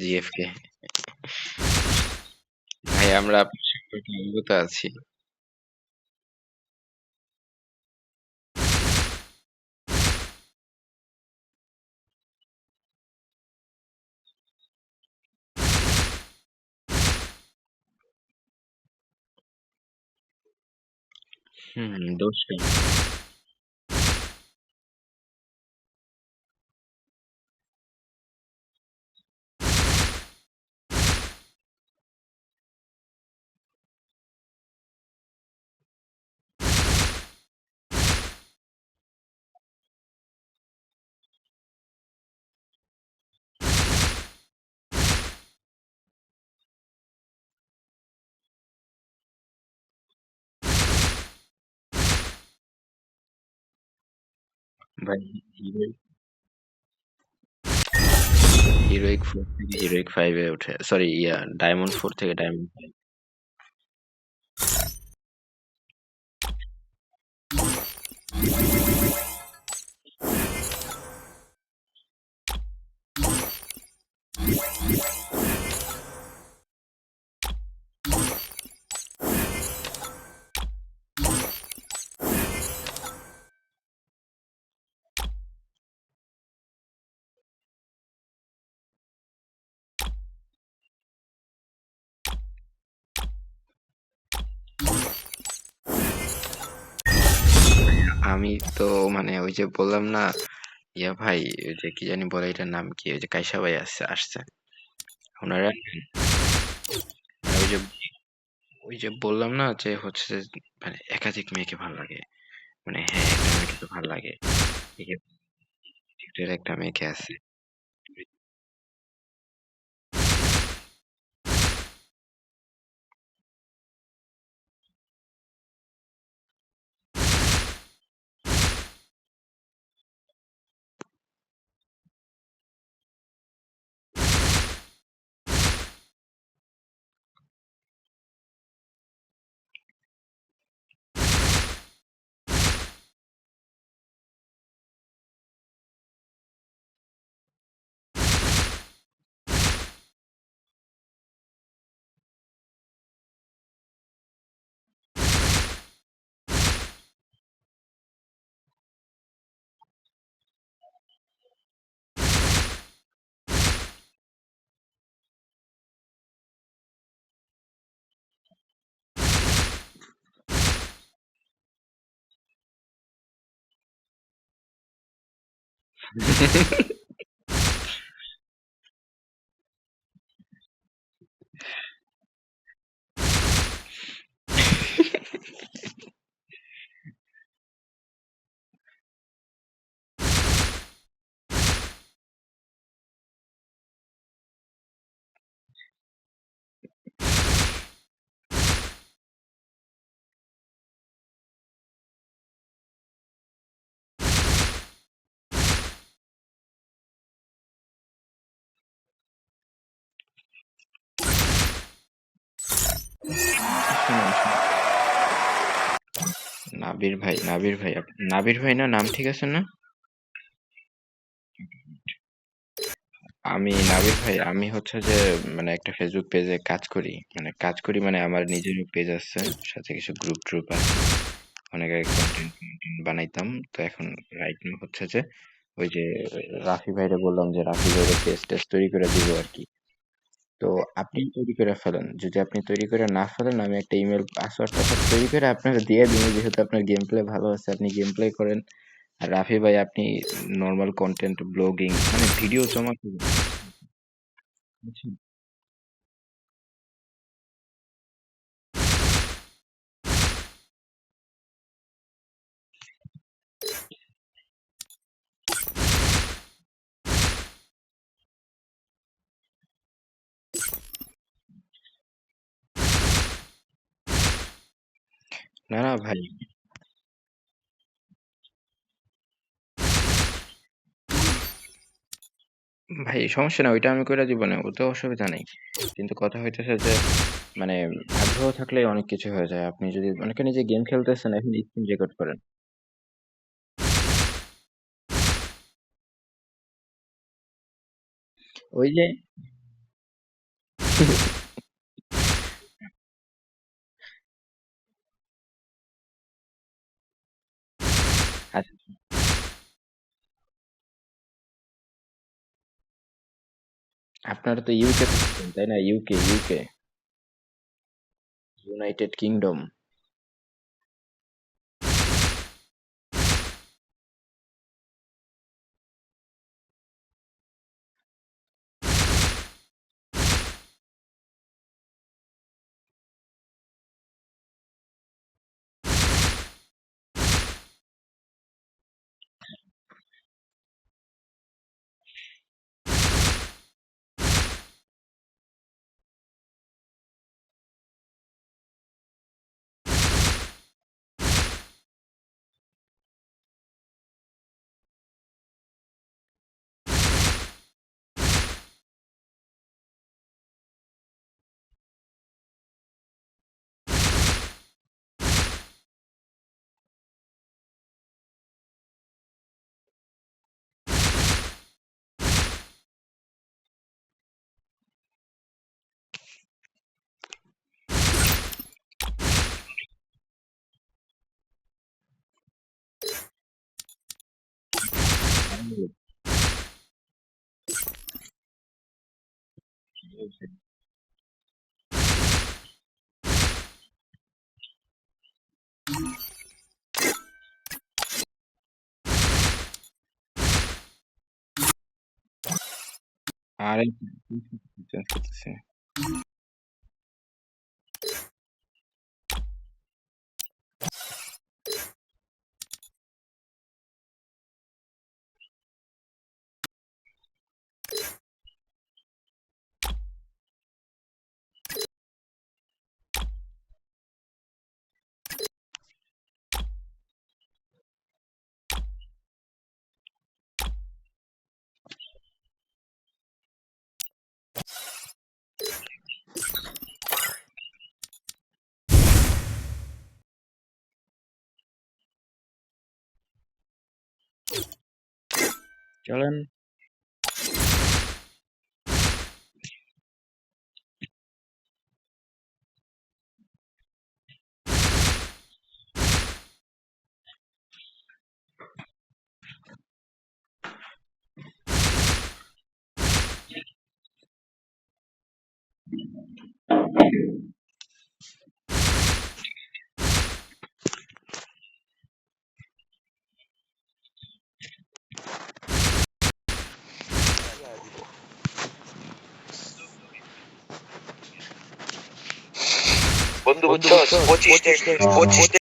জিএফকে। ভাই আমরা আপনার সম্পর্কে অবগত আছি। দোষ নেই। ভাই হিরোইক 4 থেকে হিরোইক 5 এ ওঠে। সরি ডায়মন্ড 4 থেকে ডায়মন্ড 5। আমি তো মানে ওই যে বললাম না, ভাই ওই যে কি জানি বলে, এটার নাম কি, ওই যে কাইসা ভাই আসছে ওনারা, ওই যে বললাম না যে হচ্ছে যে মানে একাধিক মেয়েকে ভালো লাগে, মানে হ্যাঁ একটা মেয়েকে তো ভালো লাগে, ঠিক আছে, টিকটকের একটা মেয়েকে আছে। শুনুন, নাবির ভাই না নাম, ঠিক আছে না? নাবির ভাই, আমি হচ্ছে যে মানে একটা ফেসবুক পেজে কাজ করি, মানে আমার নিজেরও পেজ আছে, সাথে কিছু গ্রুপ ট্রুপ আছে, অনেক আগে কন্টেন্ট বানাইতাম। তো এখন রাইট নাও হচ্ছে যে ওই যে রাফি ভাইরে বললাম যে রাফি ভাইরে পেজ টেস্ট তৈরি করে দিব আর কি। তো আপনি তৈরি করে ফেলেন, যদি আপনি তৈরি করে না ফেলেন আমি একটা ইমেল পাসওয়ার্ড টাসওয়ার্ড তৈরি করে আপনাকে দিয়ে দিব, যেহেতু আপনার গেম প্লে ভালো আছে, আপনি গেম প্লে করেন। আর রাফি ভাই আপনি নর্মাল কন্টেন্ট ব্লগিং মানে ভিডিও জমা করবেন, বুঝছেন? না না ভাই, সমস্যা না, ওইটা আমি করে দিব না, ওতে অসুবিধা নেই। কিন্তু কথা হইতেছে যে মানে আগ্রহ থাকলে অনেক কিছু হয়ে যায়। আপনি যদি মনে করেন এই যে গেম খেলতেছেন, এখন স্ক্রিন রেকর্ড করেন। ওই যে আচ্ছা, আপনারা তো ইউকে থাকতেন তাই না? UK UK United kingdom. আরে চেঞ্জ করতেছি। চলেন। বন্ধু বুঝছো 25 25